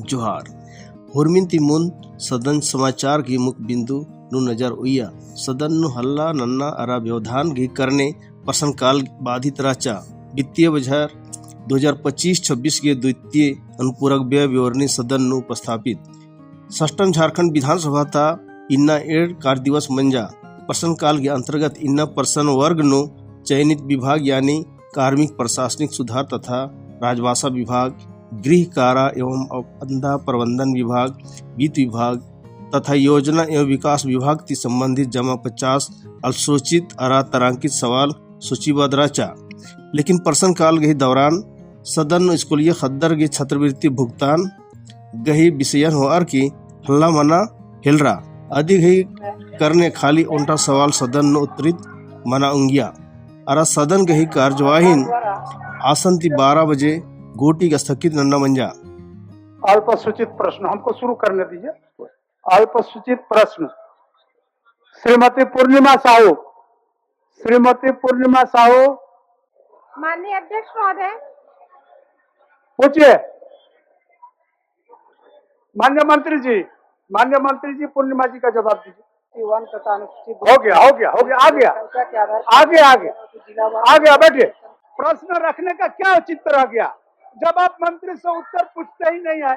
जोहार हुरमिन तिमुन सदन समाचार की मुख्य बिंदु नु नजर उइया सदन नु हल्ला नन्ना अरा व्यवधान घी करने प्रश्न काल बाधित राचा वित्तीय बजट 2025-26 के द्वितीय अनुपूरक व्यय विवरणी सदन नु उपस्थापित षष्ठम झारखंड विधानसभा था इन्ना एड कार्य दिवस मंजा प्रश्न काल के अंतर्गत इन्ना प्रश्न वर्ग नु चयनित विभाग यानी कार्मिक प्रशासनिक सुधार तथा राजभाषा विभाग, गृह कारा एवं आपदा प्रबंधन विभाग, वित्त विभाग तथा योजना एवं विकास विभाग से संबंधित जमा 50 अल्पसूचित अरा तारांकित सवाल सूचीबद्ध रचा। लेकिन प्रश्न काल के दौरान सदन स्कूलीय खद्दर के छात्रवृत्ति भुगतान गही विषयन हो की हल्ला मना हिलरा अधिक ही करने खाली उल्टा सवाल सदन न उत्तरित मना उंगिया अरा सदन गही कार्यवाही आसन 12 बजे गोटी का स्थगित नन्ना मंजा। अल्पसूचित प्रश्न हमको शुरू करने दीजिए। अल्पसूचित प्रश्न श्रीमती पूर्णिमा साहू। माननीय अध्यक्ष महोदय। पूछिए। माननीय मंत्री जी पूर्णिमा जी का जवाब दीजिए। हो गया आगे बैठिए। प्रश्न रखने का क्या औचित्य रह गया जब आप मंत्री से उत्तर पूछते ही नहीं है।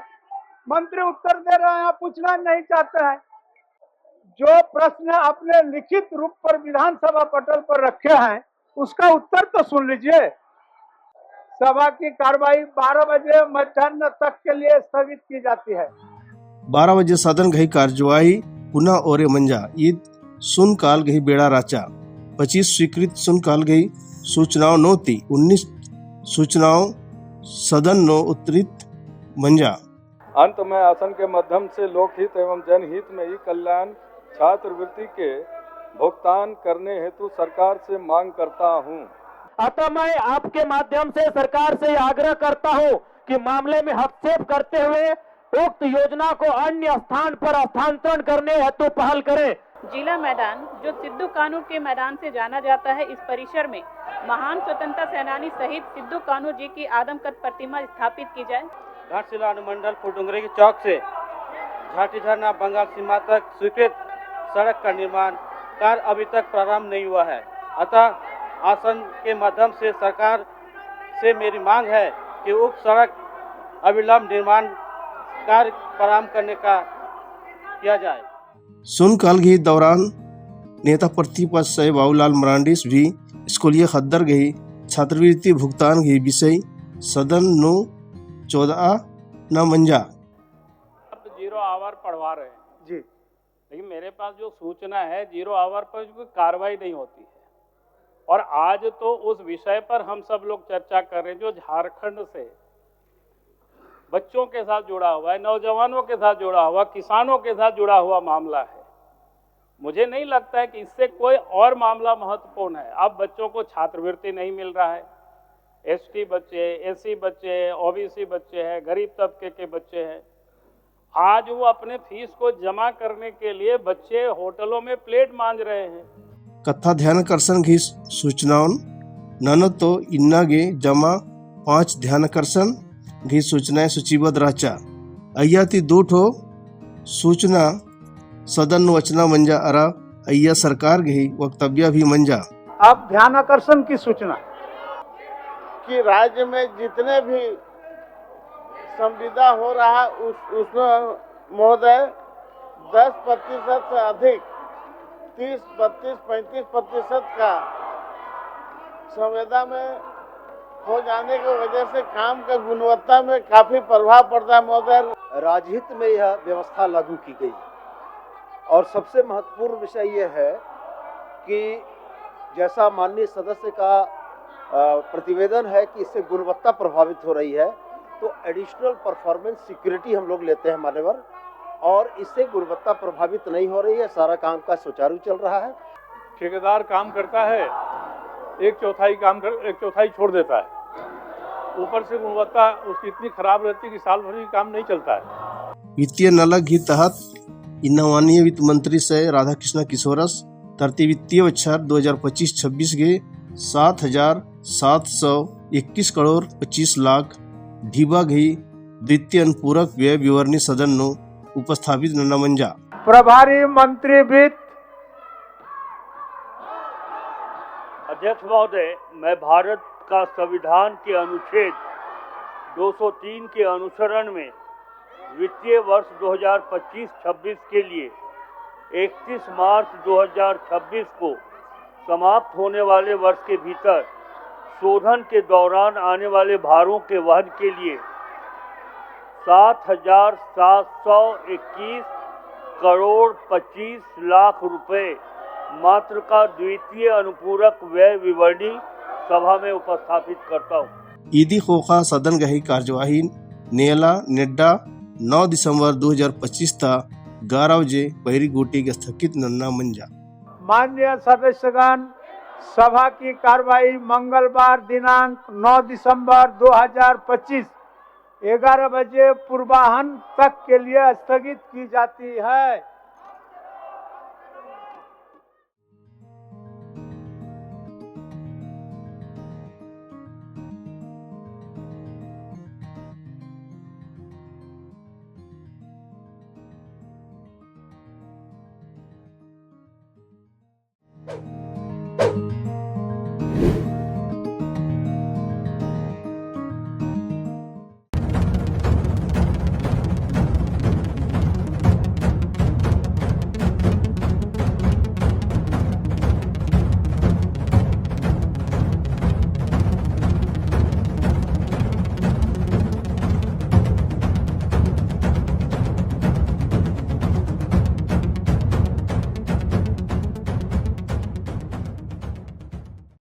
मंत्री उत्तर दे रहे हैं, आप पूछना नहीं चाहते हैं। जो प्रश्न आपने लिखित रूप पर विधानसभा पटल पर रखे हैं उसका उत्तर तो सुन लीजिए। सभा की कार्रवाई 12 बजे मध्याह्न तक के लिए स्थगित की जाती है। 12 बजे सदन गही कार्यवाही पुनः और मंजा ईद सुन काल गही बेड़ा राचा 25 स्वीकृत सुन काल गही सूचनाओं नोती 19 सूचनाओं सदन नो उत्तरित मंजा। अंत में आसन के माध्यम से लोकहित एवं जनहित में ई कल्याण छात्रवृत्ति के भुगतान करने हेतु सरकार से मांग करता हूं। अतः मैं आपके माध्यम से सरकार से आग्रह करता हूं कि मामले में हस्तक्षेप करते हुए उक्त योजना को अन्य स्थान पर स्थानांतरण करने हेतु पहल करें। जिला मैदान जो सिद्धू कान्हू के मैदान से जाना जाता है, इस परिसर में महान स्वतंत्रता सेनानी शहीद सिद्धू कान्हू जी की आदमकद प्रतिमा स्थापित की जाए। घाटशिला अनुमंडल फुलडुंगरी की चौक से घाटी झरना बंगाल सीमा तक स्वीकृत सड़क का निर्माण कार्य अभी तक प्रारंभ नहीं हुआ है। अतः आसन के माध्यम से सरकार से मेरी मांग है कि उक्त सड़क अविलंब निर्माण कार्य प्रारंभ करने का किया जाए। सुन काल के दौरान नेता प्रतिपक्ष से बाबूलाल मरांडी भी स्कूलीय खद्दर गई छात्रवृत्ति भुगतान के विषय सदन नो 14 न मंजा। अब 0 आवर पढ़वा रहे हैं जी, लेकिन मेरे पास जो सूचना है 0 आवर पर कोई कार्रवाई नहीं होती है। और आज तो उस विषय पर हम सब लोग चर्चा कर रहे हैं जो झारखंड से बच्चों के साथ जुड़ा हुआ है, नौजवानों के साथ जुड़ा हुआ, किसानों के साथ जुड़ा हुआ मामला है। मुझे नहीं लगता है कि इससे कोई और मामला महत्वपूर्ण है। अब बच्चों को छात्रवृत्ति नहीं मिल रहा है, एसटी बच्चे, एससी बच्चे, ओबीसी बच्चे हैं, गरीब तबके के बच्चे हैं। आज वो अपने फीस को जमा करने के लिए बच्चे होटलों में प्लेट मांज रहे हैं। कथा ध्यानाकर्षण की सूचनाओं नन तो इन्ना गे जमा 5 ध्यानाकर्षण की सूचनाएं सूचीबद्ध राचा अय्या ती 2 ठो सूचना सदन वचना मंजा अरा अय्या सरकार गही वक्तव्य भी मंजा। अब ध्यान आकर्षण की सूचना कि राज्य में जितने भी संविदा हो रहा है उसमें महोदय 10% से अधिक 30, 32, 35% का संविदा में हो जाने की वजह से काम का गुणवत्ता में काफी प्रभाव पड़ता है महोदय। राजहित में यह व्यवस्था लागू की गई और सबसे महत्वपूर्ण विषय यह है कि जैसा माननीय सदस्य का प्रतिवेदन है कि इससे गुणवत्ता प्रभावित हो रही है, तो एडिशनल परफॉर्मेंस सिक्योरिटी हम लोग लेते हैं मान्यवर, और इससे गुणवत्ता प्रभावित नहीं हो रही है। सारा काम का सुचारू चल रहा है। ठेकेदार काम करता है, 1/4 छोड़ देता है, ऊपर से गुणवत्ता उसकी इतनी खराब रहती है कि साल भर भी काम नहीं चलता है। वित्तीय नलक के तहत माननीय वित्त मंत्री से राधाकृष्ण किशोरस तरती वित्तीय वर्ष 2025-26 के 7,721 करोड़ 25 लाख ढीबा घी द्वितीय अनुपूरक व्यय विवरणी सदन नो उपस्थापित नन्ना मंजा। प्रभारी मंत्री वित्त। अध्यक्ष महोदय, मैं भारत का संविधान के अनुच्छेद 203 के अनुसरण में वित्तीय वर्ष 2025-26 के लिए 31 मार्च 2026 को समाप्त होने वाले वर्ष के भीतर शोधन के दौरान आने वाले भारों के वहन के लिए 7,721 करोड़ 25 लाख रुपए मात्र का द्वितीय अनुपूरक व्यय विवरणी सभा में उपस्थापित करता हूँ। ईदी खोखा सदन गही कार्यवाही नेला नेड्डा 9 दिसंबर 2025 था 11 बजे पहली गोटी के स्थगित नन्ना मंजा। माननीय सदस्यगण, सभा की कार्यवाही मंगलवार दिनांक 9 दिसंबर 2025 11 बजे पूर्वाह्न तक के लिए स्थगित की जाती है।